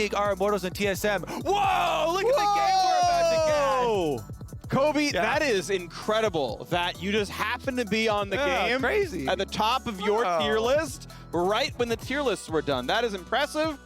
are Immortals and TSM. Whoa! Look at the game we're about to get. Kobe, that is incredible that you just happen to be on the game crazy. at the top of your tier list right when the tier lists were done. That is impressive.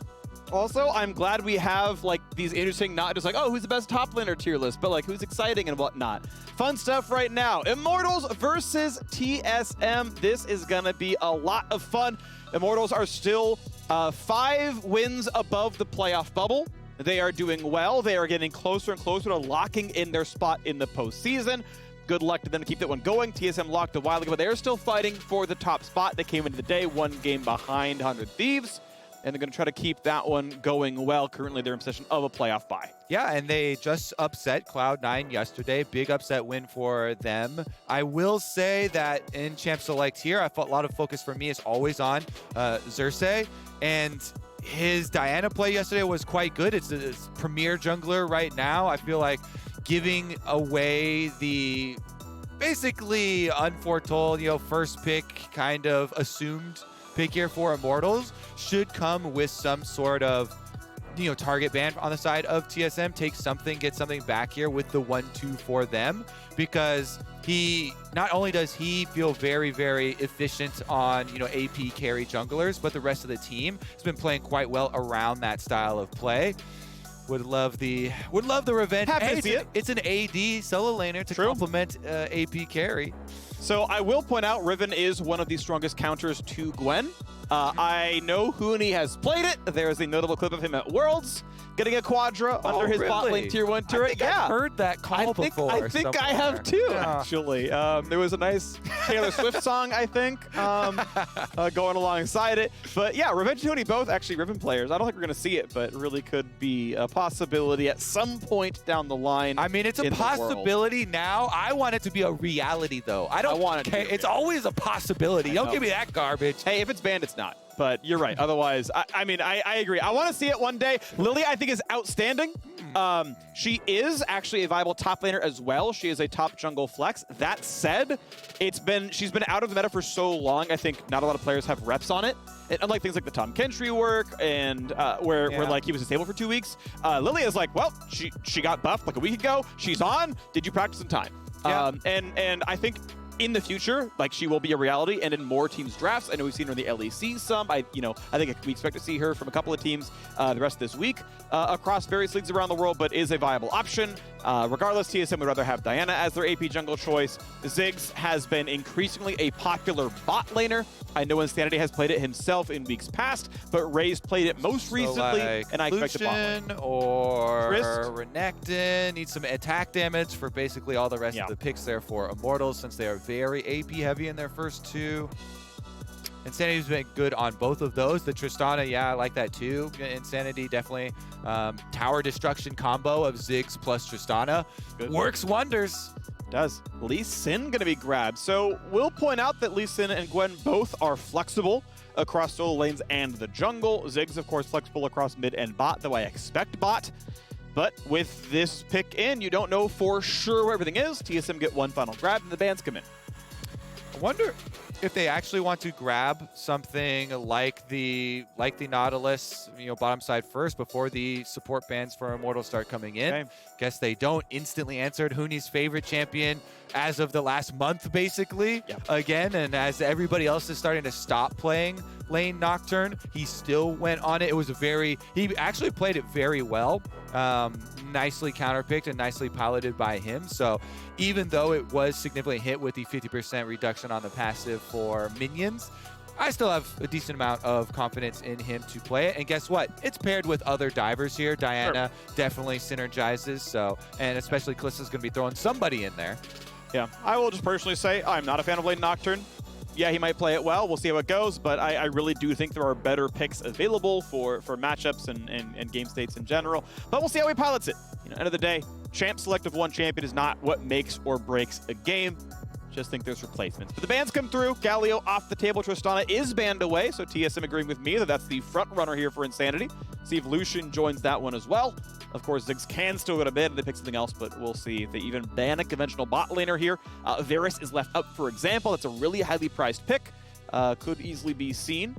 Also, I'm glad we have like these interesting, not just like, oh, who's the best top laner tier list, but like who's exciting and whatnot. Fun stuff right now. Immortals versus TSM. This is gonna be a lot of fun. Immortals are still 5 wins above the playoff bubble. They are doing well. They are getting closer and closer to locking in their spot in the postseason. Good luck to them to keep that one going. TSM locked a while ago, but they're still fighting for the top spot. They came into the day 1 game behind 100 Thieves, and they're going to try to keep that one going well. Currently, they're in possession of a playoff bye. Yeah, and they just upset Cloud9 yesterday. Big upset win for them. I will say that in Champ Select here, I felt a lot of focus for me is always on Xerxes, and his Diana play yesterday was quite good. It's a premier jungler right now. I feel like giving away the basically unforetold, first pick, kind of assumed pick here for Immortals should come with some sort of, target ban on the side of TSM. Take something, get something back here with the 1-2 for them, because not only does he feel very, very efficient on, AP carry junglers, but the rest of the team has been playing quite well around that style of play. Would love the revenge. Happy to see it. It's an AD solo laner to complement AP carry. So I will point out Riven is one of the strongest counters to Gwen. I know Huni has played it. There's a notable clip of him at Worlds getting a Quadra under his bot lane tier 1 turret. I think I've heard that call before. I think I have too, actually. There was a nice Taylor Swift song, I think, going alongside it. But yeah, Revenge and Huni both actually Riven players. I don't think we're going to see it, but it really could be a possibility at some point down the line. I mean, it's a possibility now. I want it to be a reality, though. I want it to be. It's always a possibility. Don't give me that garbage. Hey, if it's banned, it's not. But you're right. Otherwise, I agree. I want to see it one day. Lily, I think, is outstanding. She is actually a viable top laner as well. She is a top jungle flex. That said, she's been out of the meta for so long. I think not a lot of players have reps on it. And unlike things like the Tom Kentry work and where like he was disabled for 2 weeks, Lily is like, well, she got buffed like a week ago. She's on. Did you practice in time? Yeah. And I think in the future, like, she will be a reality, and in more teams' drafts. I know we've seen her in the LEC some. I think we expect to see her from a couple of teams the rest of this week across various leagues around the world, but is a viable option. Regardless, TSM would rather have Diana as their AP jungle choice. Ziggs has been increasingly a popular bot laner. I know Insanity has played it himself in weeks past, but Ray's played it most recently, and I expect a bot lane. Or Renekton needs some attack damage for basically all the rest of the picks there for Immortals, since they are very AP heavy in their first 2. Insanity's been good on both of those. The Tristana, I like that too. Insanity, definitely. Tower Destruction combo of Ziggs plus Tristana works wonders. Does. Lee Sin gonna be grabbed. So we'll point out that Lee Sin and Gwen both are flexible across solo lanes and the jungle. Ziggs, of course, flexible across mid and bot, though I expect bot. But with this pick in, you don't know for sure where everything is. TSM get one final grab, and the bans come in. I wonder if they actually want to grab something like the Nautilus, bottom side first before the support bans for Immortals start coming in. Okay. Guess they don't. Instantly answered Huni's favorite champion as of the last month, basically, again. And as everybody else is starting to stop playing Lane Nocturne, he still went on it. He actually played it very well. Nicely counterpicked and nicely piloted by him. So even though it was significantly hit with the 50% reduction on the passive for minions, I still have a decent amount of confidence in him to play it. And guess what? It's paired with other divers here. Diana definitely synergizes. So, and especially Kalissa's going to be throwing somebody in there. Yeah, I will just personally say I'm not a fan of Lane Nocturne. Yeah, he might play it well. We'll see how it goes, but I really do think there are better picks available for matchups and game states in general. But we'll see how he pilots it. End of the day, champ select of one champion is not what makes or breaks a game. Just think there's replacements. But the bans come through. Galio off the table. Tristana is banned away, so TSM agreeing with me that that's the front runner here for Insanity. See if Lucian joins that one as well. Of course, Ziggs can still go to mid and they pick something else, but we'll see if they even ban a conventional bot laner here. Varus is left up, for example. That's a really highly priced pick. Could easily be seen.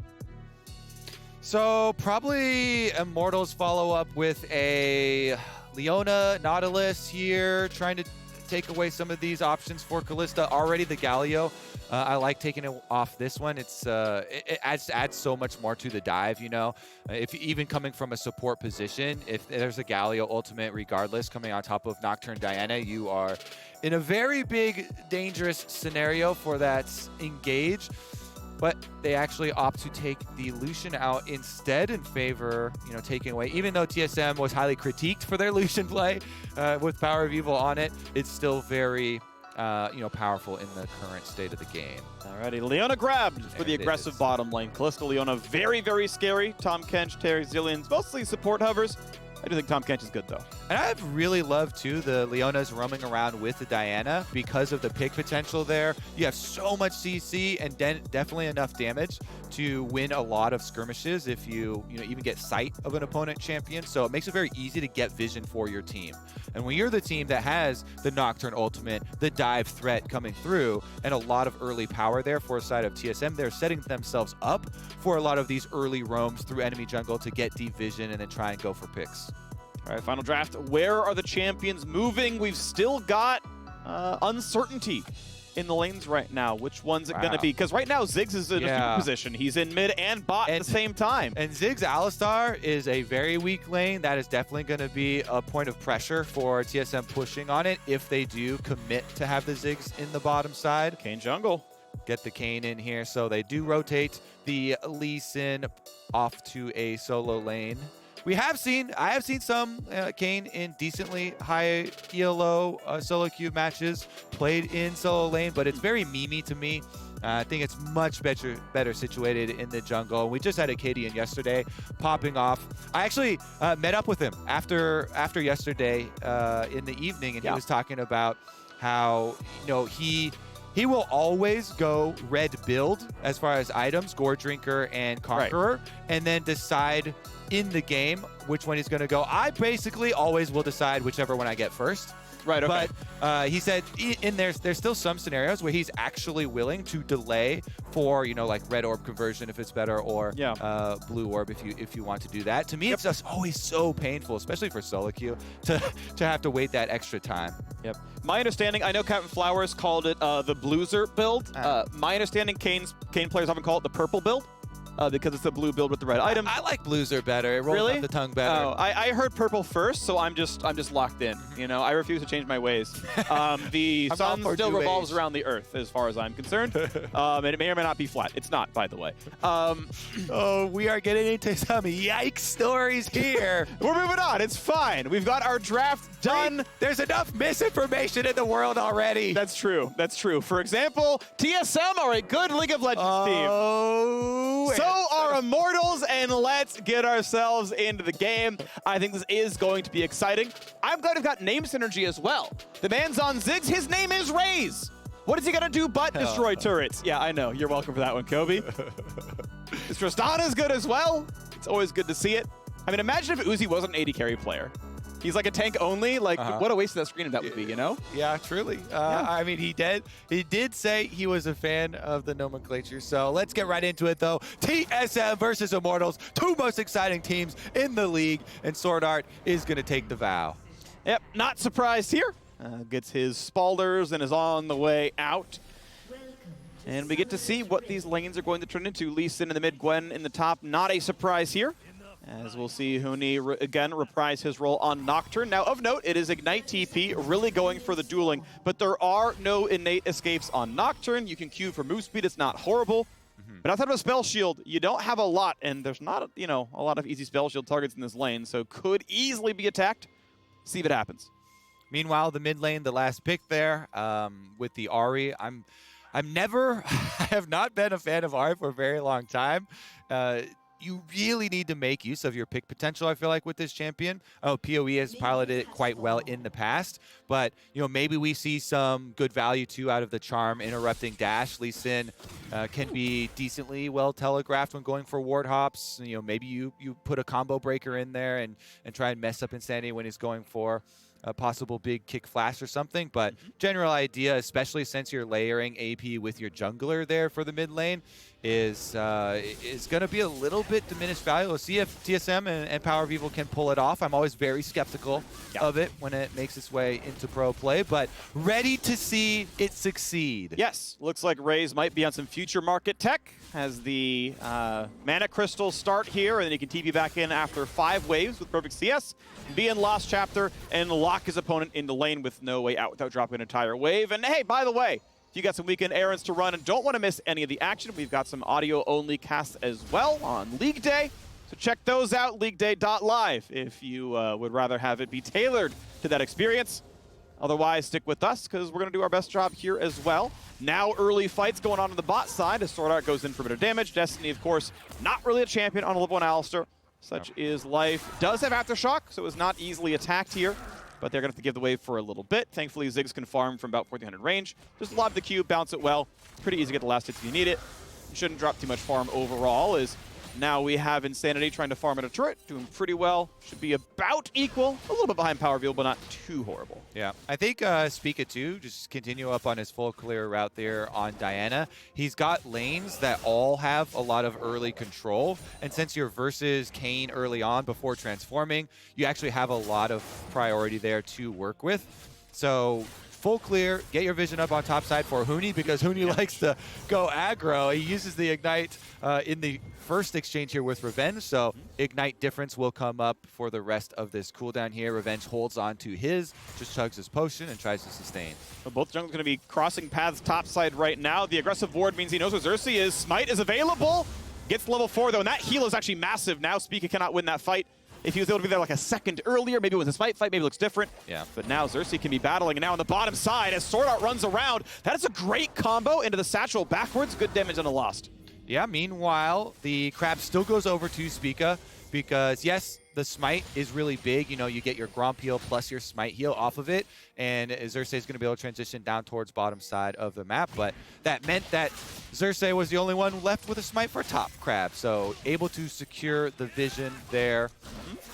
So probably Immortals follow up with a Leona Nautilus here, trying to take away some of these options for Kalista. Already the Galio, I like taking it off this one. It adds so much more to the dive, you know. If even coming from a support position, if there's a Galio ultimate, regardless, coming on top of Nocturne Diana, you are in a very big, dangerous scenario for that engage. But they actually opt to take the Lucian out instead in favor, you know, taking away. Even though TSM was highly critiqued for their Lucian play with Power of Evil on it, it's still very, you know, powerful in the current state of the game. Alrighty, Leona grabbed for the aggressive bottom lane. Kalista, Leona, very, very scary. Tom Kench, Terry, Zillions, mostly support hovers. I do think Tom Kench is good, though. And I've really loved, too, the Leonas roaming around with the Diana because of the pick potential there. You have so much CC and definitely enough damage to win a lot of skirmishes if you even get sight of an opponent champion. So it makes it very easy to get vision for your team. And when you're the team that has the Nocturne ultimate, the dive threat coming through, and a lot of early power there for a side of TSM, they're setting themselves up for a lot of these early roams through enemy jungle to get deep vision and then try and go for picks. All right, final draft. Where are the champions moving? We've still got uncertainty in the lanes right now. Which one's it going to be? Because right now, Ziggs is in a super position. He's in mid and bot at the same time. And Ziggs Alistar is a very weak lane. That is definitely going to be a point of pressure for TSM pushing on it if they do commit to have the Ziggs in the bottom side. Kayn jungle. Get the Kayn in here. So they do rotate the Lee Sin off to a solo lane. I have seen some Kayn in decently high ELO solo queue matches played in solo lane, but it's very memey to me. I think it's much better situated in the jungle. We just had a Cadian yesterday popping off. I actually met up with him after yesterday in the evening, and he was talking about how he will always go red build as far as items, Gore Drinker and Conqueror, and then decide in the game which one he's going to go. I basically always will decide whichever one I get first. Right, okay. But he said there's still some scenarios where he's actually willing to delay for, like red orb conversion if it's better, or blue orb if you want to do that. To me, it's just always so painful, especially for solo queue, to have to wait that extra time. Yep. My understanding, I know Captain Flowers called it the Blueser build. My understanding, Kayn players often call it the purple build. Because it's the blue build with the red items. I like Blueser better. It rolls off the tongue better. Oh, I heard purple first, so I'm just locked in. I refuse to change my ways. The sun still revolves around the Earth, as far as I'm concerned. And it may or may not be flat. It's not, by the way. Oh, we are getting into some yikes stories here. We're moving on. It's fine. We've got our draft done. There's enough misinformation in the world already. That's true. That's true. For example, TSM are a good League of Legends team. So are Immortals, and let's get ourselves into the game. I think this is going to be exciting. I'm glad we've got name synergy as well. The man's on Ziggs. His name is Raze. What is he going to do but destroy turrets? Yeah, I know. You're welcome for that one, Kobe. This Tristana is good as well. It's always good to see it. I mean, imagine if Uzi wasn't an AD carry player. He's like a tank only. Like, what a waste of that screen that would be, Yeah, truly. I mean, he did say he was a fan of the nomenclature. So let's get right into it, though. TSM versus Immortals, two most exciting teams in the league, and Sword Art is going to take the vow. Yep, not surprised here. Gets his Spalders and is on the way out. And we get to see what these lanes are going to turn into. Lee Sin in the mid, Gwen in the top. Not a surprise here, as we'll see Huni again reprise his role on Nocturne. Now, of note, it is Ignite TP, really going for the dueling, but there are no innate escapes on Nocturne. You can queue for move speed. It's not horrible. But outside of a spell shield, you don't have a lot, and there's not, a lot of easy spell shield targets in this lane, so could easily be attacked. See if it happens. Meanwhile, the mid lane, the last pick there with the Ahri. I have not been a fan of Ahri for a very long time. You really need to make use of your pick potential, I feel like, with this champion. Oh, PoE has piloted it quite well in the past, but, maybe we see some good value, too, out of the Charm interrupting dash. Lee Sin can be decently well telegraphed when going for ward hops. Maybe you put a combo breaker in there and try and mess up Insanity when he's going for a possible big kick flash or something. But general idea, especially since you're layering AP with your jungler there for the mid lane, is going to be a little bit diminished value. We'll see if TSM and Power of Evil can pull it off. I'm always very skeptical of it when it makes its way into pro play, but ready to see it succeed. Yes, looks like Raze might be on some future market tech as the mana crystals start here, and then he can TP back in after 5 waves with perfect CS, be in Lost Chapter, and lock his opponent in the lane with no way out without dropping an entire wave. And hey, by the way, if you got some weekend errands to run and don't want to miss any of the action, we've got some audio-only casts as well on League Day. So check those out, leagueday.live, if you would rather have it be tailored to that experience. Otherwise, stick with us, because we're going to do our best job here as well. Now early fights going on the bot side as Sword Art goes in for a bit of damage. Destiny, of course, not really a champion on a level 1 Alistar. Such is life. Does have Aftershock, so is not easily attacked here. But they're going to have to give the wave for a little bit. Thankfully, Ziggs can farm from about 1400 range. Just lob the cube, bounce it well. Pretty easy to get the last hits if you need it. You shouldn't drop too much farm overall, as now we have Insanity trying to farm at a turret, doing pretty well. Should be about equal. A little bit behind Power Veal, but not too horrible. Yeah, I think Spica too, just continue up on his full clear route there on Diana. He's got lanes that all have a lot of early control, and since you're versus Kayn early on before transforming, you actually have a lot of priority there to work with. So full clear, get your vision up on top side for Huni, because Huni likes to go aggro. He uses the Ignite in the first exchange here with Revenge, so Ignite difference will come up for the rest of this cooldown here. Revenge holds on to his, just chugs his potion and tries to sustain. Well, both jungles going to be crossing paths topside right now. The aggressive ward means he knows where Xerxes is. Smite is available. Gets level 4 though, and that heal is actually massive. Now Spica cannot win that fight. If he was able to be there like a second earlier, maybe it was a Smite fight, maybe it looks different. Yeah. But now Xerxes can be battling, and now on the bottom side, as Sword Art runs around, that is a great combo into the satchel backwards. Good damage on a Lost. Yeah, meanwhile, the crab still goes over to Spica, because yes, the smite is really big. You know, you get your Gromp heal plus your smite heal off of it, and Xerxes is going to be able to transition down towards bottom side of the map, but that meant that Xerxes was the only one left with a smite for top crab, so able to secure the vision there.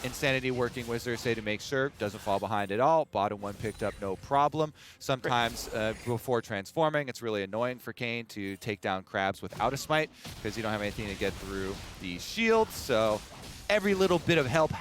Insanity working with Xerxes to make sure doesn't fall behind at all. Bottom one picked up no problem. Sometimes before transforming, it's really annoying for Kayn to take down crabs without a smite, because you don't have anything to get through the shield, so every little bit of help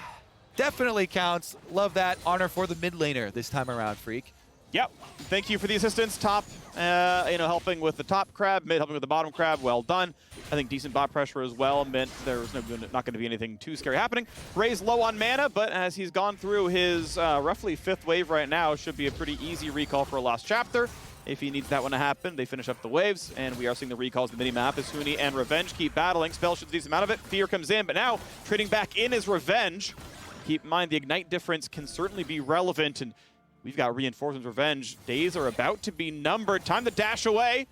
definitely counts. Love that. Honor for the mid laner this time around, Freak. Yep. Thank you for the assistance. Top, helping with the top crab, mid helping with the bottom crab. Well done. I think decent bot pressure as well meant there was not going to be anything too scary happening. Ray's low on mana, but as he's gone through his roughly 5th wave right now, should be a pretty easy recall for a Lost Chapter. If he needs that one to happen, they finish up the waves, and we are seeing the recalls in the mini-map as Huni and Revenge keep battling. Spell should a decent amount of it. Fear comes in, but now trading back in is Revenge. Keep in mind the Ignite difference can certainly be relevant, and we've got Reinforcements Revenge. Days are about to be numbered. Time to dash away.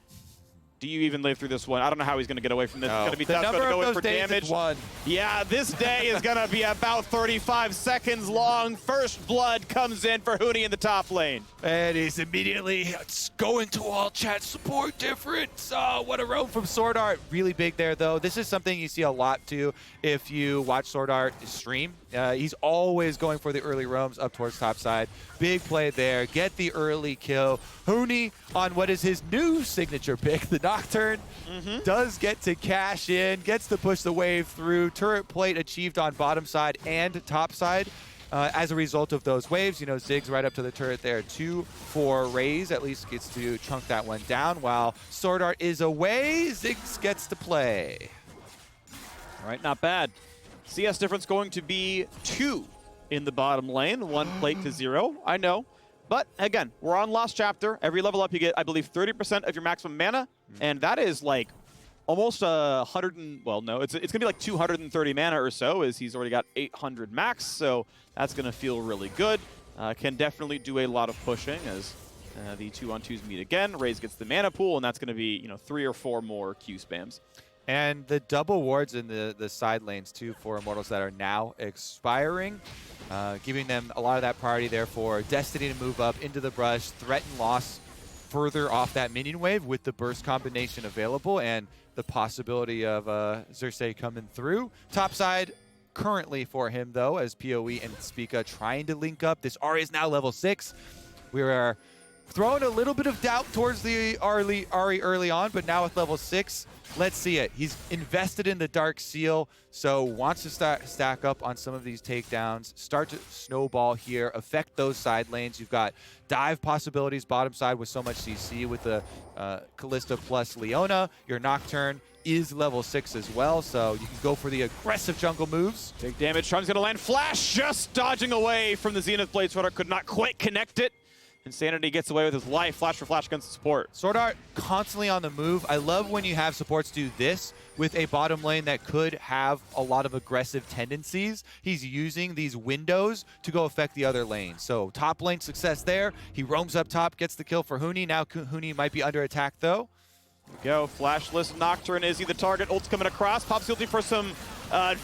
Do you even live through this one? I don't know how he's going to get away from this. No. It's going to be tough. Going to go in for damage. One. Yeah, this day is going to be about 35 seconds long. First blood comes in for Huni in the top lane. And he's immediately going to all chat support difference. Oh, what a roam from Sword Art. Really big there, though. This is something you see a lot, too, if you watch Sword Art stream. He's always going for the early roams up towards top side. Big play there. Get the early kill. Huni on what is his new signature pick, the Nocturne, does get to cash in, gets to push the wave through. Turret plate achieved on bottom side and top side. As a result of those waves, you know, Ziggs right up to the turret there too for Raze, at least gets to chunk that one down. While Sword Art is away, Ziggs gets to play. All right, not bad. CS difference going to be 2 in the bottom lane, 1 plate to 0. I know. But again, we're on Lost Chapter. Every level up you get, I believe, 30% of your maximum mana. And that is like almost 100 and, well, no, it's going to be like 230 mana or so, as he's already got 800 max. So that's going to feel really good. Can definitely do a lot of pushing as the 2-on-2s meet again. Raze gets the mana pool, and that's going to be, you know, 3 or 4 more Q spams. And the double wards in the side lanes, too, for Immortals that are now expiring, giving them a lot of that priority there for Destiny to move up into the brush, threaten loss further off that minion wave with the burst combination available, and the possibility of Xerxes coming through. Top side currently for him, though, as PoE and Spica trying to link up. This Ahri is now level 6. We are throwing a little bit of doubt towards the Ari early on, but now with level 6, let's see it. He's invested in the Dark Seal, so wants to stack up on some of these takedowns, start to snowball here, affect those side lanes. You've got dive possibilities bottom side with so much CC with the Kalista plus Leona. Your Nocturne is level 6 as well, so you can go for the aggressive jungle moves. Big damage. Sean's going to land flash, just dodging away from the Zenith Blade. Sword Art could not quite connect it. Insanity gets away with his life. Flash for flash against the support. Sword Art constantly on the move. I love when you have supports do this with a bottom lane that could have a lot of aggressive tendencies. He's using these windows to go affect the other lane. So top lane success there. He roams up top, gets the kill for Huni. Now Huni might be under attack though. Go, flashless Nocturne. Is he the target? Ult's coming across. Pops guilty for some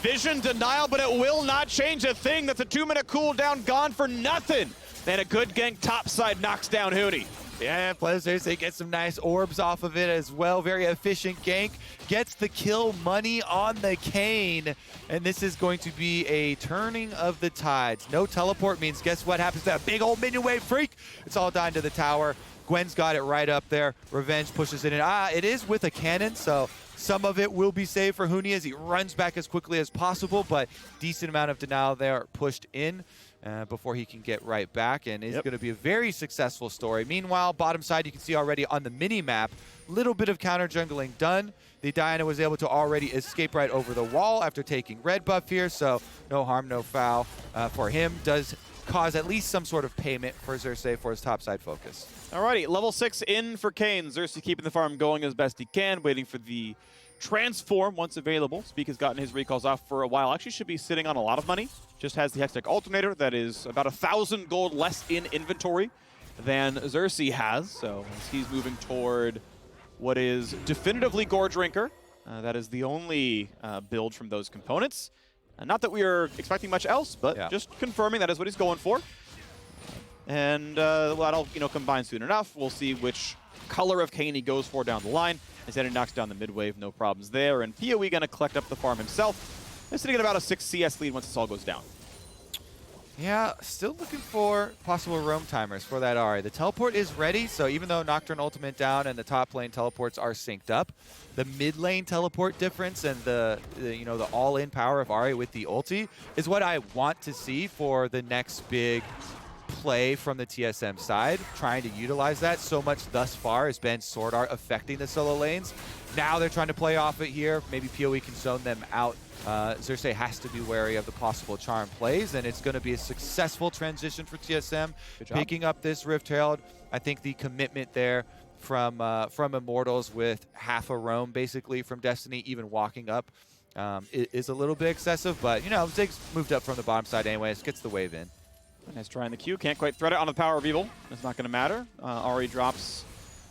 vision denial, but it will not change a thing. That's a 2-minute cooldown gone for nothing. And a good gank topside knocks down Huni. Yeah, Pleasures, they get some nice orbs off of it as well. Very efficient gank. Gets the kill money on the Kayn. And this is going to be a turning of the tides. No teleport means guess what happens to that big old minion wave freak? It's all down to the tower. Gwen's got it right up there. Revenge pushes it in. It is with a cannon, so some of it will be saved for Huni as he runs back as quickly as possible, but decent amount of denial there pushed in before he can get right back, and it's going to be a very successful story. Meanwhile, bottom side, you can see already on the mini-map, little bit of counter jungling done. The Diana was able to already escape right over the wall after taking red buff here, so no harm, no foul for him. Does cause at least some sort of payment for Xerxes for his topside focus. Alrighty, level 6 in for Kayn. Xerxes keeping the farm going as best he can, waiting for the transform once available. Speak has gotten his recalls off for a while. Actually should be sitting on a lot of money. Just has the Hextech Alternator that is about 1,000 gold less in inventory than Xerxes has. So as he's moving toward what is definitively Gore Drinker. That is the only build from those components. Not that we are expecting much else, but just confirming that is what he's going for. And that'll combine soon enough. We'll see which color of Kayn he goes for down the line. Instead, he knocks down the mid wave, no problems there. And PoE going to collect up the farm himself. He's sitting at about a 6 CS lead once this all goes down. Yeah, still looking for possible roam timers for that Ahri. The teleport is ready, so even though Nocturne ultimate down and the top lane teleports are synced up, the mid lane teleport difference and the all-in power of Ahri with the ulti is what I want to see for the next big play from the TSM side, trying to utilize that. So much thus far has been Sword Art affecting the solo lanes. Now they're trying to play off it here. Maybe PoE can zone them out. Xerxes has to be wary of the possible charm plays, and it's going to be a successful transition for TSM. Picking up this Rift Herald. I think the commitment there from Immortals with half a roam basically from Destiny, even walking up, is a little bit excessive, but Ziggs moved up from the bottom side anyways, gets the wave in. Nice try in the Q. Can't quite thread it on the Power of Evil. It's not going to matter. Ahri drops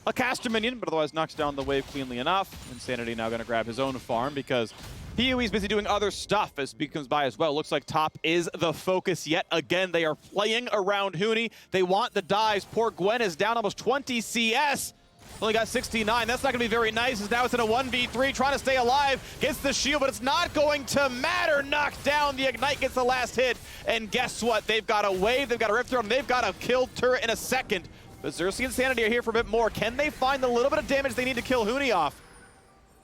a caster minion, but otherwise knocks down the wave cleanly enough. Insanity now going to grab his own farm because PoE is busy doing other stuff as Speed comes by as well. Looks like top is the focus yet again. They are playing around Huni. They want the dives. Poor Gwen is down almost 20 CS. Only got 69. That's not going to be very nice. As now it's in a 1v3, trying to stay alive. Gets the shield, but it's not going to matter. Knocked down. The Ignite gets the last hit. And guess what? They've got a wave. They've got a Rift Herald. They've got a kill turret in a second. But Xerxes and Insanity are here for a bit more. Can they find the little bit of damage they need to kill Huni off?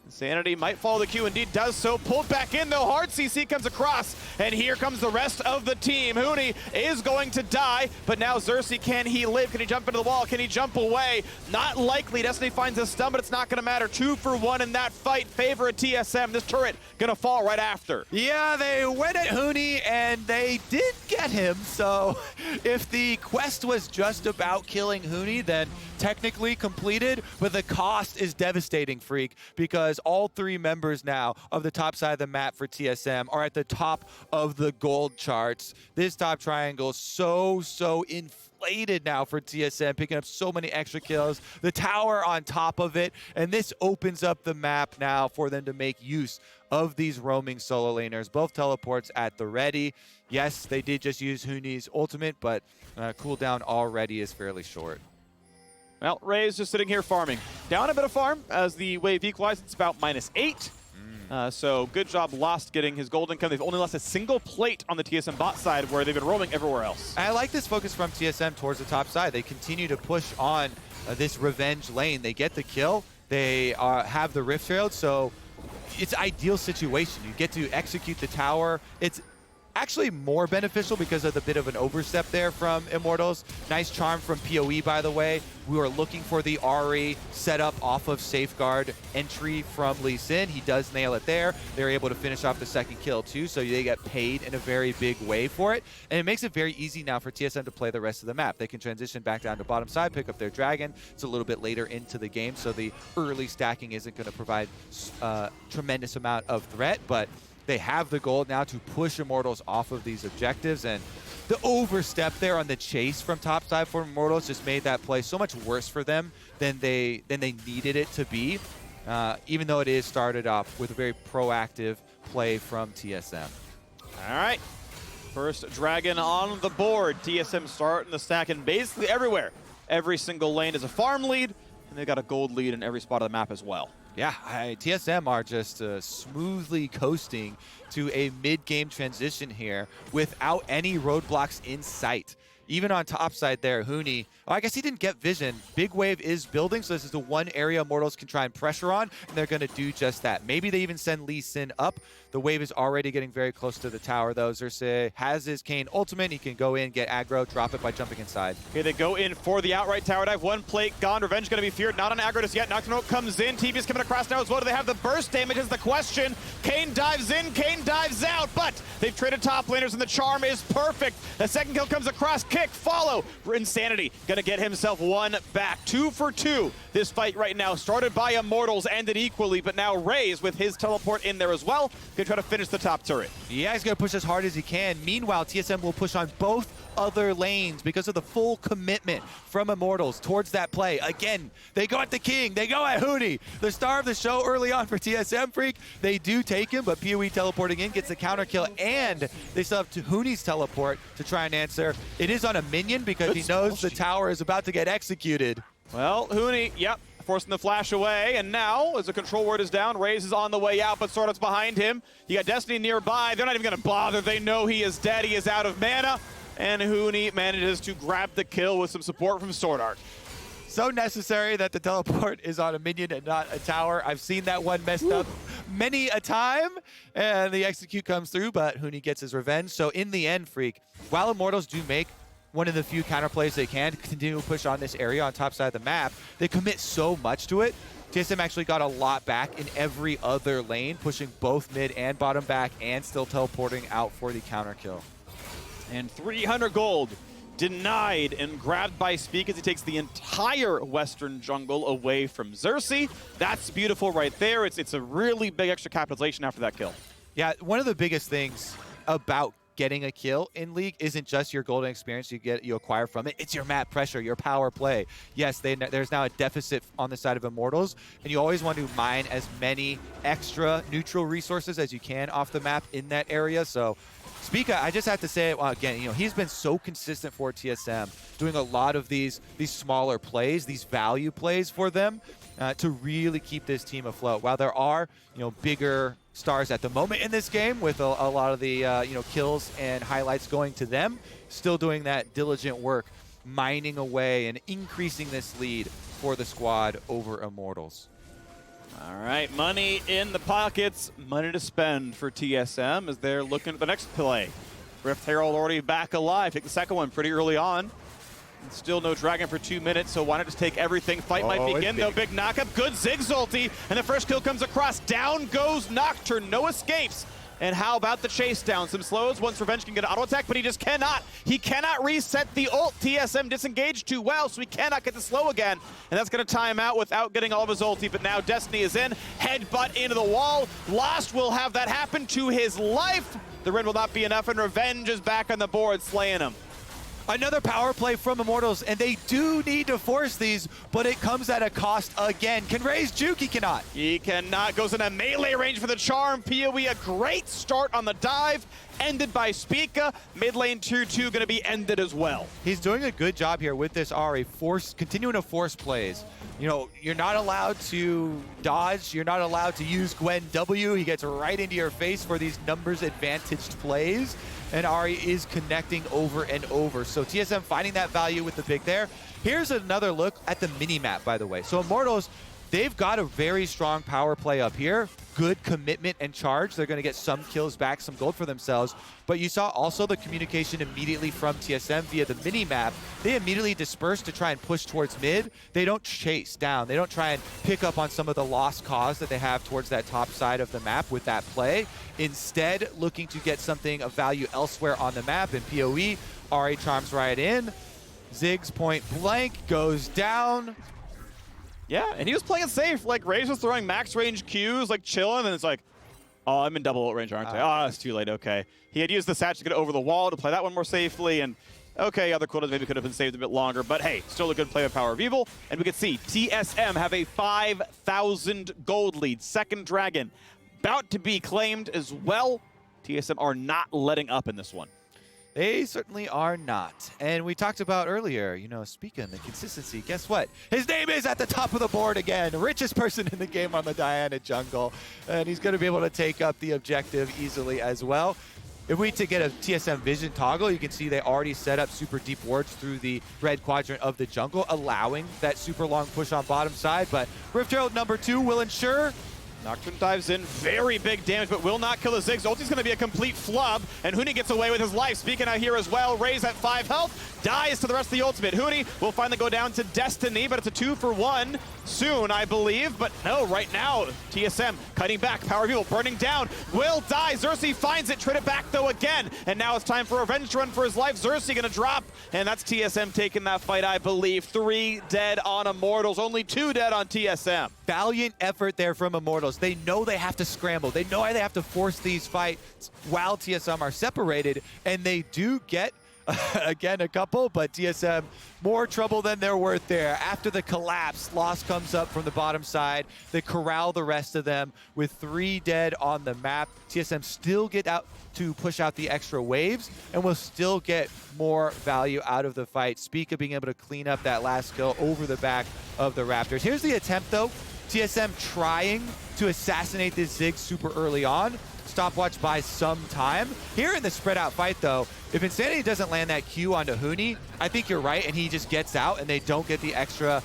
Insanity might follow the Q, indeed does so. Pulled back in though, hard CC comes across, and here comes the rest of the team. Huni is going to die, but now Xerxes, can he live? Can he jump into the wall? Can he jump away? Not likely. Destiny finds a stun, but it's not gonna matter. 2 for 1 in that fight. Favor a TSM. This turret gonna fall right after. Yeah, they went at Huni, and they did get him, so if the quest was just about killing Huni, then technically completed, but the cost is devastating, Freak, because all 3 members now of the top side of the map for TSM are at the top of the gold charts. This top triangle so inflated now for TSM, picking up so many extra kills. The tower on top of it, and this opens up the map now for them to make use of these roaming solo laners. Both teleports at the ready. Yes, they did just use Huni's ultimate, but cooldown already is fairly short. Well, Ray's just sitting here farming. Down a bit of farm as the wave equalizes. It's about -8. So good job Lost getting his golden come. They've only lost a single plate on the TSM bot side where they've been roaming everywhere else. I like this focus from TSM towards the top side. They continue to push on this revenge lane. They get the kill. They have the Rift Herald, so it's ideal situation. You get to execute the tower. It's actually more beneficial because of the bit of an overstep there from Immortals. Nice charm from PoE, by the way. We were looking for the Ahri setup off of Safeguard entry from Lee Sin. He does nail it there. They're able to finish off the second kill too, so they get paid in a very big way for it. And it makes it very easy now for TSM to play the rest of the map. They can transition back down to bottom side, pick up their dragon. It's a little bit later into the game, so the early stacking isn't going to provide tremendous amount of threat, but they have the goal now to push Immortals off of these objectives, and the overstep there on the chase from topside for Immortals just made that play so much worse for them than they needed it to be, even though it is started off with a very proactive play from TSM. All right, first dragon on the board. TSM starting the stack in basically everywhere. Every single lane is a farm lead, and they've got a gold lead in every spot of the map as well. Yeah, TSM are just smoothly coasting to a mid-game transition here without any roadblocks in sight. Even on top side there, Huni, I guess he didn't get vision. Big wave is building, so this is the one area Immortals can try and pressure on, and they're going to do just that. Maybe they even send Lee Sin up. The wave is already getting very close to the tower, though. Xerxes has his Kayn ultimate. He can go in, get aggro, drop it by jumping inside. Okay, they go in for the outright tower dive. One plate gone. Revenge going to be feared. Not on aggro just yet. Nocturne comes in. TV's coming across now as well. Do they have the burst damage is the question. Kayn dives in. Kayn dives out. But they've traded top laners, and the charm is perfect. The second kill comes across. Kick, follow. Insanity going to get himself one back. 2 for 2. This fight right now started by Immortals, ended equally, but now Raze with his teleport in there as well. Going to try to finish the top turret. Yeah, he's going to push as hard as he can. Meanwhile, TSM will push on both other lanes because of the full commitment from Immortals towards that play. Again, they go at the king. They go at Huni. The star of the show early on for TSM Freak. They do take him, but PoE teleporting in gets the counter kill, and they still have Huni's teleport to try and answer. It is on a minion because he knows the tower is about to get executed. Well, Huni, yep, forcing the flash away, and now, as the control word is down, Raze is on the way out, but Swordart's behind him. You got Destiny nearby. They're not even going to bother. They know he is dead. He is out of mana, and Huni manages to grab the kill with some support from Swordart. So necessary that the teleport is on a minion and not a tower. I've seen that one messed up many a time, and the execute comes through, but Huni gets his revenge. So in the end, Freak, while Immortals do make one of the few counterplays they can continue to push on this area on top side of the map, they commit so much to it. TSM actually got a lot back in every other lane, pushing both mid and bottom back and still teleporting out for the counter kill. And 300 gold denied and grabbed by Speak as he takes the entire western jungle away from Xerxes. That's beautiful right there. It's a really big extra capitalization after that kill. Yeah, one of the biggest things about getting a kill in League isn't just your golden experience you acquire from it. It's your map pressure, your power play. Yes, there's now a deficit on the side of Immortals, and you always want to mine as many extra neutral resources as you can off the map in that area. So Spica, I just have to say, well, again, he's been so consistent for TSM, doing a lot of these smaller plays, these value plays for them to really keep this team afloat. While there are, bigger stars at the moment in this game with a lot of the, kills and highlights going to them, still doing that diligent work, mining away and increasing this lead for the squad over Immortals. All right, money in the pockets, money to spend for TSM as they're looking at the next play. Rift Herald already back alive. Take the second one pretty early on. And still no dragon for 2 minutes, so why not just take everything? Fight might begin, though. Big knockup, good Ziggs ulti, and the first kill comes across. Down goes Nocturne, no escapes. And how about the chase down? Some slows once Revenge can get an auto attack, but he just cannot. He cannot reset the ult. TSM disengaged too well, so he cannot get the slow again. And that's going to time out without getting all of his ulti. But now Destiny is in. Headbutt into the wall. Lost will have that happen to his life. The Ren will not be enough, and Revenge is back on the board, slaying him. Another power play from Immortals, and they do need to force these, but it comes at a cost again. Can Raze juke? He cannot. He cannot. Goes in a melee range for the charm. PoE, a great start on the dive, ended by Spica. Mid lane tier 2 going to be ended as well. He's doing a good job here with this Ahri, continuing to force plays. You know, you're not allowed to dodge. You're not allowed to use Gwen W. He gets right into your face for these numbers advantaged plays. And Ahri is connecting over and over. So TSM finding that value with the pick there. Here's another look at the mini-map, by the way. So Immortals, they've got a very strong power play up here. Good commitment and charge. They're going to get some kills back, some gold for themselves. But you saw also the communication immediately from TSM via the mini-map. They immediately disperse to try and push towards mid. They don't chase down. They don't try and pick up on some of the lost cause that they have towards that top side of the map with that play. Instead, looking to get something of value elsewhere on the map. And PoE, Ahri charms right in. Ziggs point blank goes down. Yeah, and he was playing it safe. Like, Raze was throwing max range Qs, like chilling, and it's like, oh, I'm in double ult range, aren't I? Oh, it's too late, okay. He had used the Satch to get over the wall to play that one more safely, and okay, other quotas maybe could have been saved a bit longer, but hey, still a good play of Power of Evil. And we can see TSM have a 5,000 gold lead. Second Dragon about to be claimed as well. TSM are not letting up in this one. They certainly are not. And we talked about earlier, you know, speaking of the consistency, guess what? His name is at the top of the board again. Richest person in the game on the Diana jungle. And he's going to be able to take up the objective easily as well. If we to get a TSM vision toggle, you can see they already set up super deep wards through the red quadrant of the jungle, allowing that super long push on bottom side. But Rift Herald number 2 will ensure Nocturne dives in, very big damage, but will not kill the Ziggs. Ulti's going to be a complete flub, and Huni gets away with his life. Speaking out here as well, Raze at 5 health, dies to the rest of the ultimate. Huni will finally go down to Destiny, but it's a 2-for-1 soon, I believe. But no, right now, TSM cutting back, Power of Evil burning down, will die. Xerxes finds it, trade it back though again, and now it's time for a revenge run for his life. Xerxes going to drop, and that's TSM taking that fight, I believe. 3 dead on Immortals, only 2 dead on TSM. Valiant effort there from Immortals. They know they have to scramble. They know they have to force these fights while TSM are separated, and they do get, again, a couple, but TSM more trouble than they're worth there. After the collapse, Lost comes up from the bottom side. They corral the rest of them with 3 dead on the map. TSM still get out to push out the extra waves, and will still get more value out of the fight. Spica being able to clean up that last kill over the back of the Raptors. Here's the attempt, though. TSM trying to assassinate this Ziggs super early on. Stopwatch buys some time. Here in the spread out fight, though, if Insanity doesn't land that Q onto Huni, I think you're right, and he just gets out, and they don't get the extra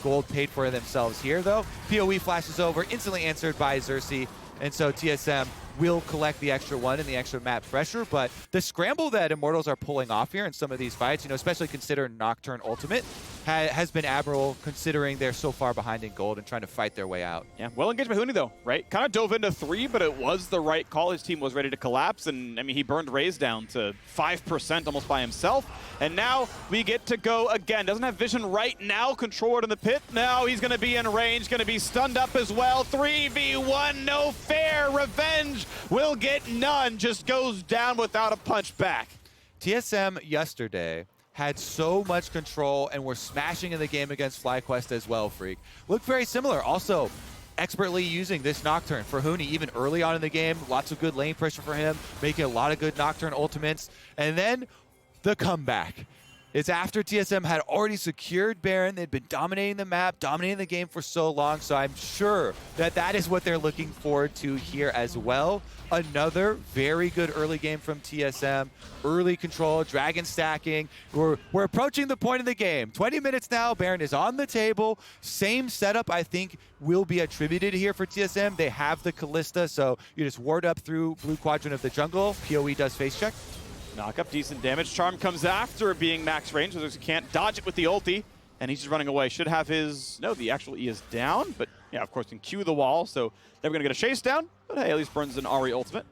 gold paid for themselves here, though. PoE flashes over, instantly answered by Xerxes, and so TSM will collect the extra 1 and the extra map pressure. But the scramble that Immortals are pulling off here in some of these fights, you know, especially considering Nocturne Ultimate, has been admirable considering they're so far behind in gold and trying to fight their way out. Yeah, well engaged by Huni though, right? Kind of dove into 3, but it was the right call. His team was ready to collapse, and I mean, he burned Raze down to 5% almost by himself. And now we get to go again. Doesn't have vision right now. Control it in the pit. Now he's going to be in range, going to be stunned up as well. 3v1, no fair. Revenge will get none. Just goes down without a punch back. TSM yesterday had so much control and were smashing in the game against FlyQuest as well, Freak. Looked very similar. Also, expertly using this Nocturne for Huni even early on in the game. Lots of good lane pressure for him, making a lot of good Nocturne ultimates. And then the comeback. It's after TSM had already secured Baron. They'd been dominating the map, dominating the game for so long, so I'm sure that that is what they're looking forward to here as well. Another very good early game from TSM. Early control, dragon stacking. We're approaching the point of the game. 20 minutes now, Baron is on the table. Same setup, I think, will be attributed here for TSM. They have the Callista, so you just ward up through blue quadrant of the jungle. PoE does face check. Knock up, decent damage. Charm comes after being max range, so he can't dodge it with the ulti, and he's just running away. Should have his, no, the actual E is down, but yeah, of course, can Q the wall, so they're going to get a chase down, but hey, at least burns an Ahri ultimate.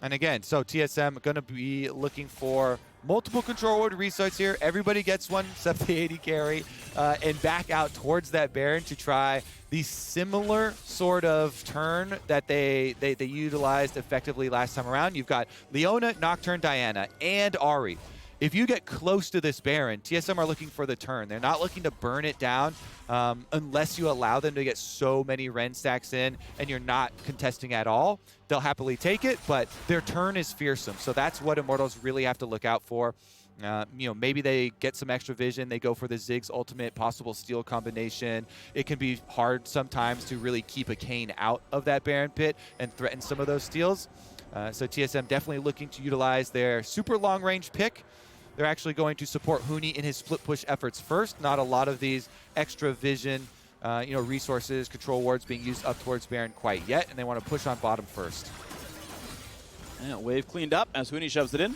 And again, so TSM going to be looking for multiple control ward restarts here. Everybody gets one except the AD carry, and back out towards that Baron to try the similar sort of turn that they utilized effectively last time around. You've got Leona, Nocturne, Diana, and Ahri. if you get close to this Baron, TSM are looking for the turn. They're not looking to burn it down unless you allow them to get so many Ren stacks in and you're not contesting at all. They'll happily take it, but their turn is fearsome. So that's what Immortals really have to look out for. Maybe they get some extra vision. They go for the Ziggs ultimate possible steal combination. It can be hard sometimes to really keep a Kayn out of that Baron pit and threaten some of those steals. So TSM definitely looking to utilize their super long range pick. They're actually going to support Huni in his split push efforts first. Not a lot of these extra vision, resources, control wards being used up towards Baron quite yet, and they want to push on bottom first. And wave cleaned up as Huni shoves it in.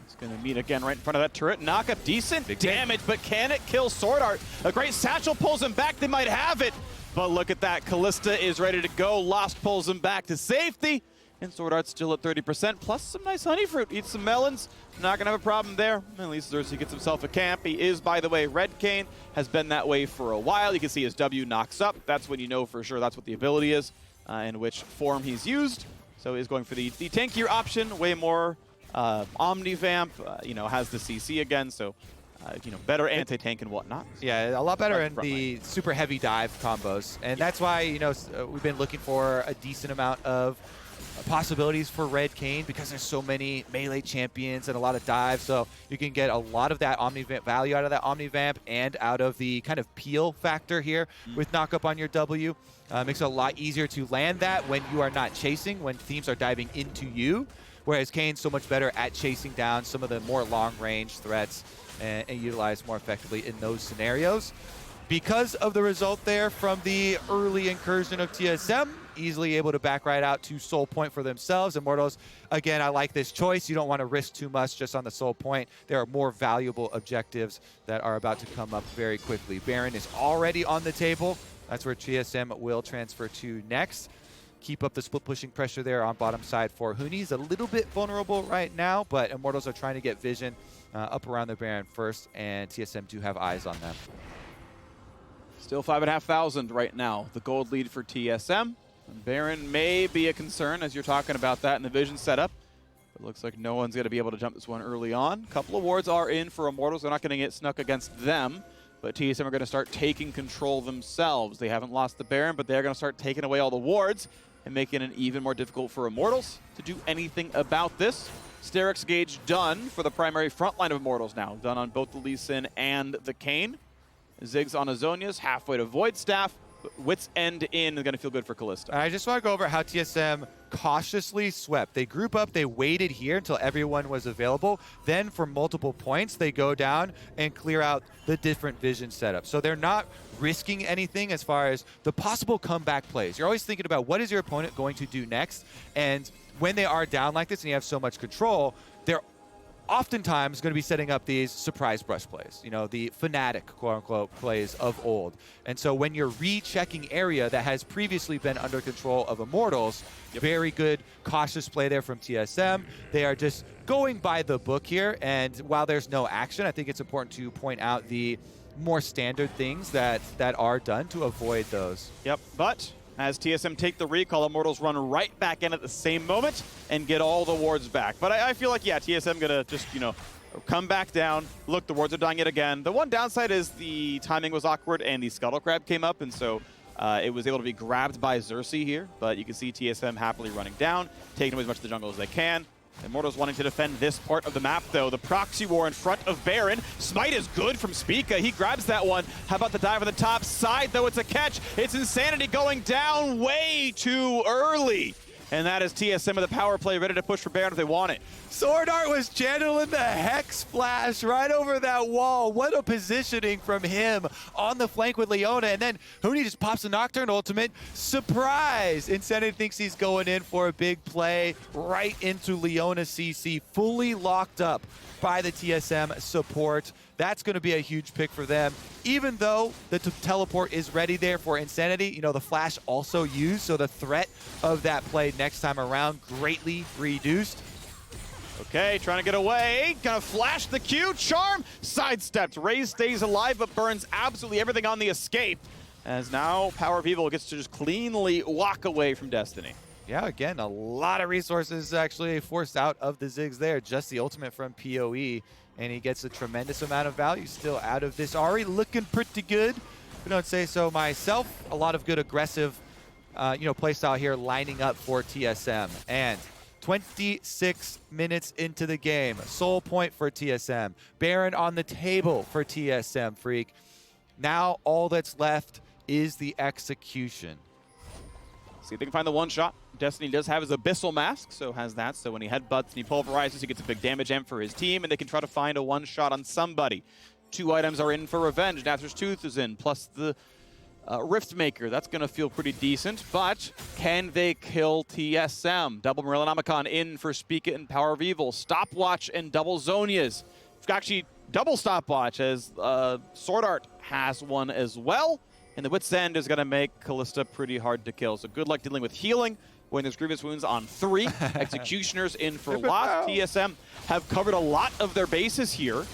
It's going to meet again right in front of that turret. Knock up, decent damage, but can it kill Sword Art? A great satchel pulls him back. They might have it, but look at that. Kalista is ready to go. Lost pulls him back to safety. And Sword Art's still at 30%, plus some nice honey fruit. Eats some melons. Not going to have a problem there. At least Xerxes gets himself a camp. He is, by the way, Red Kayn. Has been that way for a while. You can see his W knocks up. That's when you know for sure that's what the ability is, in which form he's used. So he's going for the tankier option, way more Omnivamp, has the CC again, so better anti-tank and whatnot. Yeah, a lot better in the super heavy dive combos. And that's why, we've been looking for a decent amount of possibilities for Red Kayn because there's so many melee champions and a lot of dives, so you can get a lot of that Omnivamp value out of that Omnivamp and out of the kind of peel factor here with knock up on your W. Makes it a lot easier to land that when you are not chasing, when teams are diving into you, whereas Kayn's so much better at chasing down some of the more long-range threats and utilize more effectively in those scenarios. Because of the result there from the early incursion of TSM, easily able to back right out to Soul Point for themselves. Immortals, again, I like this choice. You don't want to risk too much just on the Soul Point. There are more valuable objectives that are about to come up very quickly. Baron is already on the table. That's where TSM will transfer to next. Keep up the split pushing pressure there on bottom side for Huni. He's a little bit vulnerable right now, but Immortals are trying to get vision up around the Baron first, and TSM do have eyes on them. Still 5,500 right now. The gold lead for TSM. Baron may be a concern as you're talking about that in the vision setup. It looks like no one's going to be able to jump this one early on. A couple of wards are in for Immortals. They're not going to get snuck against them, but TSM are going to start taking control themselves. They haven't lost the Baron, but they're going to start taking away all the wards and making it even more difficult for Immortals to do anything about this. Sterix Gauge done for the primary front line of Immortals now. Done on both the Lee Sin and the Kayn. Ziggs on Azonius, halfway to Void Staff. Wits End in is going to feel good for Kalista. I just want to go over how TSM cautiously swept. They group up, they waited here until everyone was available. Then for multiple points, they go down and clear out the different vision setups. So they're not risking anything as far as the possible comeback plays. You're always thinking about what is your opponent going to do next. And when they are down like this and you have so much control, they're oftentimes going to be setting up these surprise brush plays, the Fnatic, quote-unquote, plays of old. And so when you're rechecking area that has previously been under control of Immortals, very good, cautious play there from TSM. They are just going by the book here, and while there's no action, I think it's important to point out the more standard things that are done to avoid those. Yep, but as TSM take the recall, Immortals run right back in at the same moment and get all the wards back. But I feel like, yeah, TSM gonna just, come back down. Look, the wards are dying yet again. The one downside is the timing was awkward and the Scuttle Crab came up, and so it was able to be grabbed by Xerxes here. But you can see TSM happily running down, taking away as much of the jungle as they can. Immortals wanting to defend this part of the map, though. The proxy war in front of Baron. Smite is good from Spica. He grabs that one. How about the dive on the top side, though? It's a catch. It's Insanity going down way too early. And that is TSM with the power play, ready to push for Baron if they want it. Sword Art was channeling the Hex Splash right over that wall. What a positioning from him on the flank with Leona. And then Huni just pops a Nocturne ultimate. Surprise! Insanity thinks he's going in for a big play right into Leona CC, fully locked up by the TSM support. That's going to be a huge pick for them. Even though the teleport is ready there for Insanity, the flash also used, so the threat of that play next time around greatly reduced. Okay, trying to get away. Gonna flash the Q. Charm sidestepped. Raze stays alive, but burns absolutely everything on the escape. As now Power of Evil gets to just cleanly walk away from Destiny. Yeah, again, a lot of resources actually forced out of the Ziggs there. Just the ultimate from PoE, and he gets a tremendous amount of value still out of this. Ahri looking pretty good, if I don't say so myself. A lot of good aggressive play style here lining up for TSM. And 26 minutes into the game, soul point for TSM. Baron on the table for TSM, Freak. Now all that's left is the execution. See if they can find the one shot. Destiny does have his Abyssal Mask, so has that. So when he headbutts and he pulverizes, he gets a big damage amp for his team, and they can try to find a one shot on somebody. 2 items are in for revenge. Nather's Tooth is in, plus the Riftmaker. That's going to feel pretty decent, but can they kill TSM? Double Morellonomicon in for Speak It and Power of Evil. Stopwatch and double Zonias. Actually, double Stopwatch, as Sword Art has one as well. And the Wit's End is going to make Kalista pretty hard to kill. So good luck dealing with healing when there's Grievous Wounds on 3. Executioners in for loss. TSM have covered a lot of their bases here.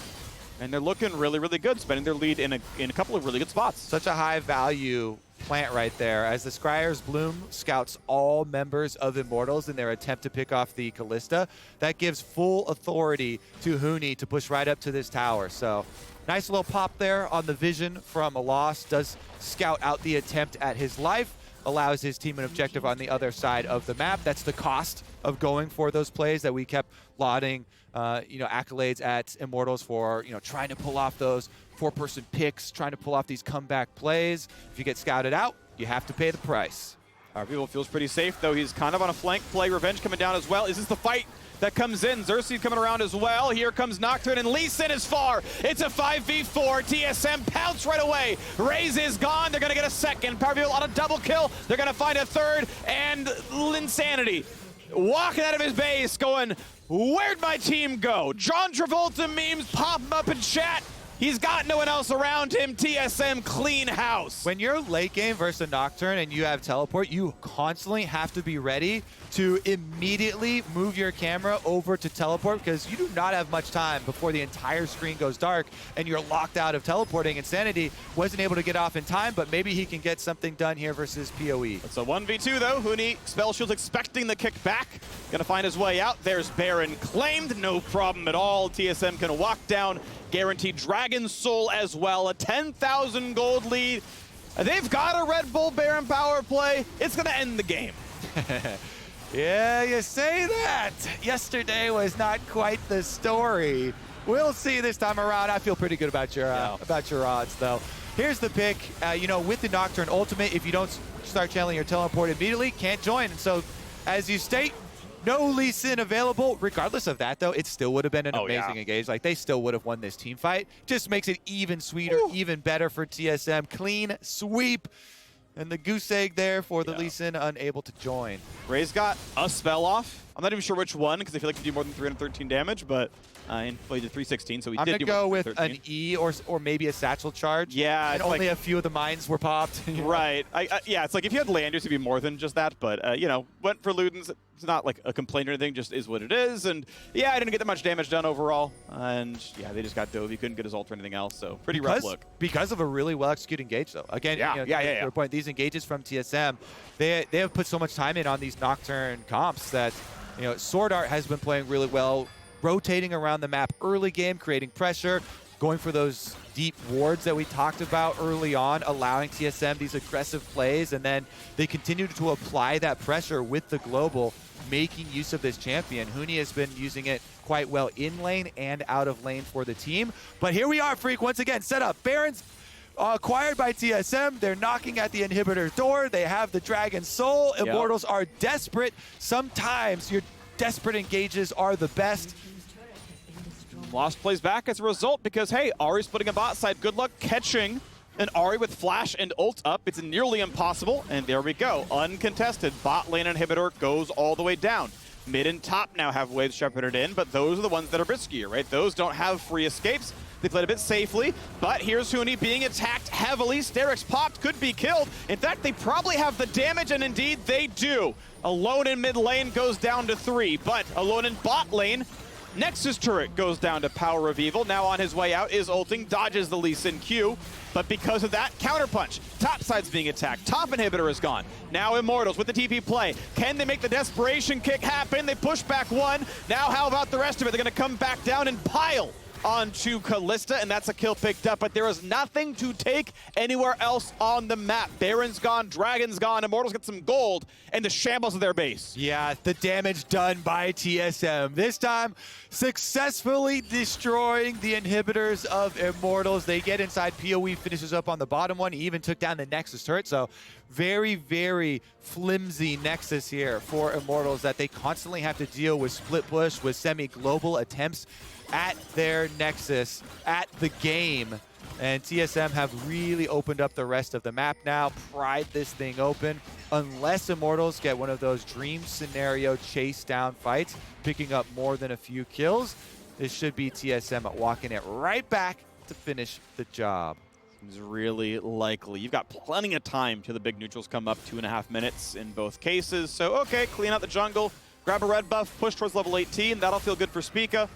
And they're looking really, really good, spending their lead in a couple of really good spots. Such a high value plant right there. As the Scryer's Bloom scouts all members of Immortals in their attempt to pick off the Kalista, that gives full authority to Huni to push right up to this tower. So nice little pop there on the vision from Aloss. Does scout out the attempt at his life, allows his team an objective on the other side of the map. That's the cost of going for those plays that we kept lauding accolades at Immortals for, trying to pull off those 4-person picks, trying to pull off these comeback plays. If you get scouted out, you have to pay the price. People feels pretty safe, though. He's kind of on a flank play. Revenge coming down as well. Is this the fight that comes in? Xerxes coming around as well. Here comes Nocturne, and Lee Sin is far. It's a 5v4. TSM pounce right away. Raze is gone. They're going to get a second. Power View on a double kill. They're going to find a third. And Insanity walking out of his base going, where'd my team go? John Travolta memes pop up in chat. He's got no one else around him. TSM clean house. When you're late game versus a Nocturne and you have teleport, you constantly have to be ready to immediately move your camera over to teleport, because you do not have much time before the entire screen goes dark and you're locked out of teleporting. Insanity wasn't able to get off in time, but maybe he can get something done here versus PoE. It's a 1v2 though. Huni, Spell Shield's expecting the kick back. Gonna find his way out. There's Baron claimed, no problem at all. TSM can walk down. Guaranteed Dragon Soul as well. A 10,000 gold lead. They've got a Red Bull Baron power play. It's going to end the game. Yeah, you say that. Yesterday was not quite the story. We'll see this time around. I feel pretty good about your odds, though. Here's the pick. With the Nocturne Ultimate, if you don't start channeling your teleport immediately, can't join. And so, as you state, no Lee Sin available. Regardless of that, though, it still would have been an amazing engage. Like, they still would have won this team fight. Just makes it even sweeter, even better for TSM. Clean sweep. And the goose egg there for the Lee Sin unable to join. Ray's got a spell off. I'm not even sure which one, because I feel like he did more than 313 damage, but he did 316, so he did do more I'm going to than go with 313. an E or maybe a satchel charge. Yeah. And only a few of the mines were popped. Right. Yeah, it's like if you had Landers, it'd be more than just that, but, went for Ludens. It's not like a complaint or anything, just is what it is. And yeah, I didn't get that much damage done overall. And yeah, they just got dove. He couldn't get his ult or anything else, so pretty rough look. Because of a really well-executed engage, though. Again, to your point, these engages from TSM, they have put so much time in on these Nocturne comps that, Sword Art has been playing really well, rotating around the map early game, creating pressure, going for those deep wards that we talked about early on, allowing TSM these aggressive plays, and then they continue to apply that pressure with the global, making use of this champion. Huni has been using it quite well in lane and out of lane for the team. But here we are, Freak, once again, set up. Baron's acquired by TSM. They're knocking at the inhibitor's door. They have the Dragon Soul. Immortals are desperate. Sometimes your desperate engages are the best. Lost plays back as a result because, hey, Ahri's putting a bot side. Good luck catching an Ahri with flash and ult up. It's nearly impossible, and there we go. Uncontested. Bot lane inhibitor goes all the way down. Mid and top now have waves shepherded in, but those are the ones that are riskier, right? Those don't have free escapes. They played a bit safely, but here's Huni being attacked heavily. Sterix popped, could be killed. In fact, they probably have the damage, and indeed they do. Alone in mid lane goes down to 3, but Alone in bot lane Nexus turret goes down to Power of Evil. Now on his way out is ulting, dodges the Lee Sin Q, but because of that, counterpunch. Top side's being attacked. Top inhibitor is gone. Now Immortals with the TP play. Can they make the desperation kick happen? They push back one. Now how about the rest of it? They're gonna come back down and pile onto Kalista, and that's a kill picked up, but there is nothing to take anywhere else on the map. Baron's gone, Dragon's gone, Immortals get some gold, and the shambles of their base. Yeah, the damage done by TSM. This time, successfully destroying the inhibitors of Immortals. They get inside, PoE finishes up on the bottom one. He even took down the Nexus turret, so very, very flimsy Nexus here for Immortals that they constantly have to deal with split push, with semi-global attempts at their Nexus, at the game. And TSM have really opened up the rest of the map now, pried this thing open. Unless Immortals get one of those dream scenario chase down fights, picking up more than a few kills, this should be TSM walking it right back to finish the job. Seems really likely. You've got plenty of time till the big neutrals come up, 2.5 minutes in both cases. So, okay, clean out the jungle, grab a red buff, push towards level 18. That'll feel good for Spica.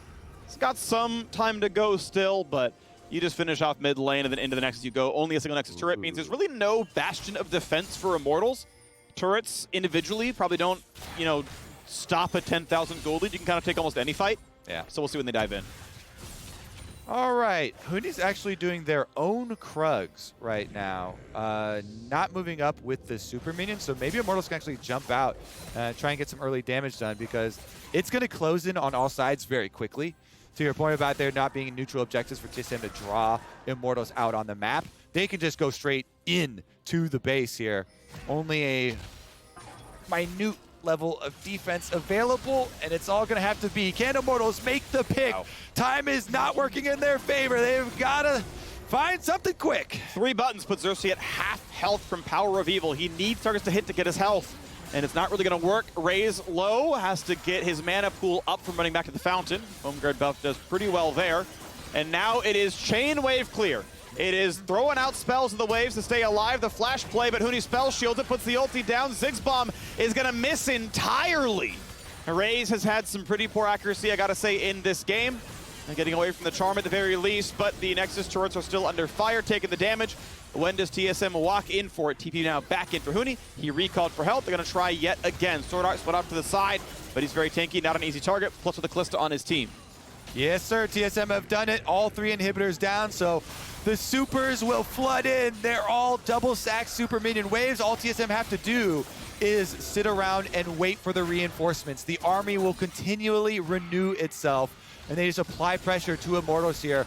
It's got some time to go still, but you just finish off mid lane and then into the Nexus you go. Only a single Nexus turret means there's really no bastion of defense for Immortals. Turrets individually probably don't, you know, stop a 10,000 gold lead. You can kind of take almost any fight. Yeah. So we'll see when they dive in. All right, Huni's actually doing their own Krugs right now. Not moving up with the super minions, so maybe Immortals can actually jump out and try and get some early damage done, because it's going to close in on all sides very quickly. To your point about there not being neutral objectives for TSM to draw Immortals out on the map, they can just go straight in to the base here. Only a minute level of defense available, and it's all going to have to be, can Immortals make the pick? Wow. Time is not working in their favor. They've got to find something quick. 3 buttons put Xerxes at half health from Power of Evil. He needs targets to hit to get his health, and it's not really going to work. Raze low, has to get his mana pool up from running back to the fountain. Home guard buff does pretty well there. And now it is chain wave clear. It is throwing out spells of the waves to stay alive. The flash play, but Huni spell shields it, puts the ulti down. Ziggs bomb is going to miss entirely. Raze has had some pretty poor accuracy, I got to say, in this game. And getting away from the charm at the very least, but the Nexus turrets are still under fire, taking the damage. When does TSM walk in for it? TP now back in for Huni. He recalled for help. They're going to try yet again. Sword Art split off to the side, but he's very tanky, not an easy target, plus with the Kalista on his team. Yes, sir. TSM have done it. All 3 inhibitors down, so the supers will flood in. They're all double stack super minion waves. All TSM have to do is sit around and wait for the reinforcements. The army will continually renew itself, and they just apply pressure to Immortals here.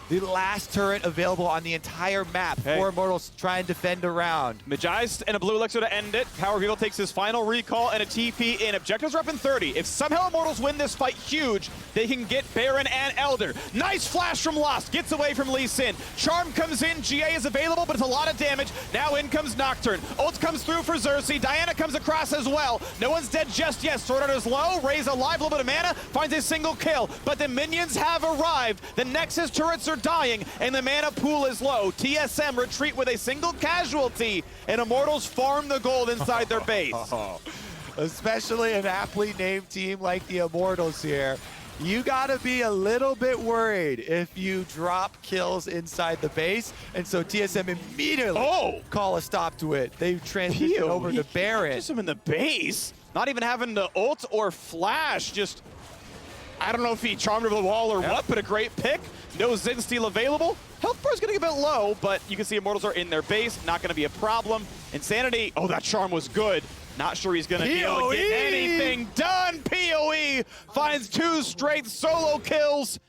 The last turret available on the entire map for Immortals to try and defend around. Magi's and a blue elixir to end it. Power of Evil takes his final recall and a TP in. Objectives are up in 30. If somehow Immortals win this fight huge, they can get Baron and Elder. Nice flash from Lost. Gets away from Lee Sin. Charm comes in. GA is available, but it's a lot of damage. Now in comes Nocturne. Ult comes through for Xerxes. Diana comes across as well. No one's dead just yet. Sword Art is low. Raze alive. A little bit of mana. Finds a single kill. But the minions have arrived. The Nexus turrets are dying, and the mana pool is low. TSM retreat with a single casualty, and Immortals farm the gold inside their base. Especially an aptly named team like the Immortals here. You gotta be a little bit worried if you drop kills inside the base, and so TSM immediately call a stop to it. They transition over to Baron. Just him in the base, not even having to ult or flash, just, I don't know if he charmed over the wall or what, but a great pick. No Zen steal available. Health bar is getting a bit low, but you can see Immortals are in their base. Not going to be a problem. Insanity, oh, that charm was good. Not sure he's going to be able to get anything done. PoE finds 2 straight solo kills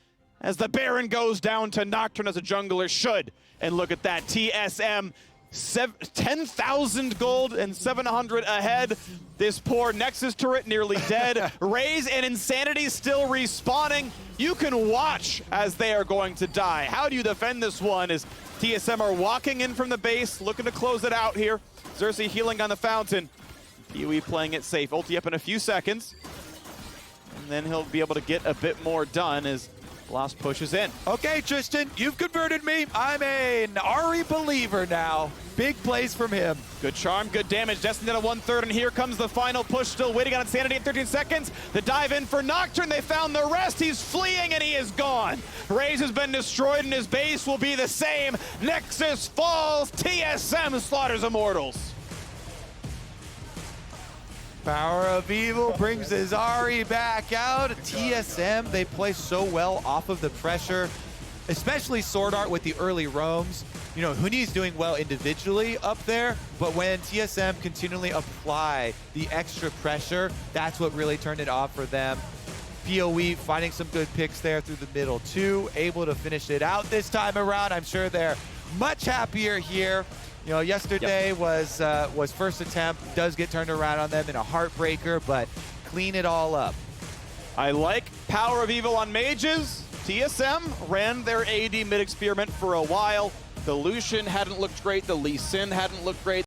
as the Baron goes down to Nocturne as a jungler should. And look at that, TSM 10,000 gold and 700 ahead. This poor Nexus turret nearly dead. Raze and Insanity still respawning. You can watch as they are going to die. How do you defend this one as TSM are walking in from the base, looking to close it out here. Xerxes healing on the fountain. PoE playing it safe. Ulti up in a few seconds. And then he'll be able to get a bit more done as Blast pushes in. Okay, Tristan, you've converted me. I'm an Ari believer now. Big plays from him. Good charm, good damage. Destiny down to 1/3, and here comes the final push. Still waiting on Insanity at 13 seconds. The dive in for Nocturne. They found the rest. He's fleeing, and he is gone. Raze has been destroyed, and his base will be the same. Nexus falls. TSM slaughters Immortals. Power of Evil brings his Ari back out. TSM, they play so well off of the pressure, especially Sword Art with the early roams. You know, Huni's doing well individually up there, but when TSM continually apply the extra pressure, that's what really turned it off for them. PoE finding some good picks there through the middle too, able to finish it out this time around. I'm sure they're much happier here. You know, yesterday was first attempt, does get turned around on them in a heartbreaker, but clean it all up. I like Power of Evil on mages. TSM ran their AD mid-experiment for a while. The Lucian hadn't looked great. The Lee Sin hadn't looked great.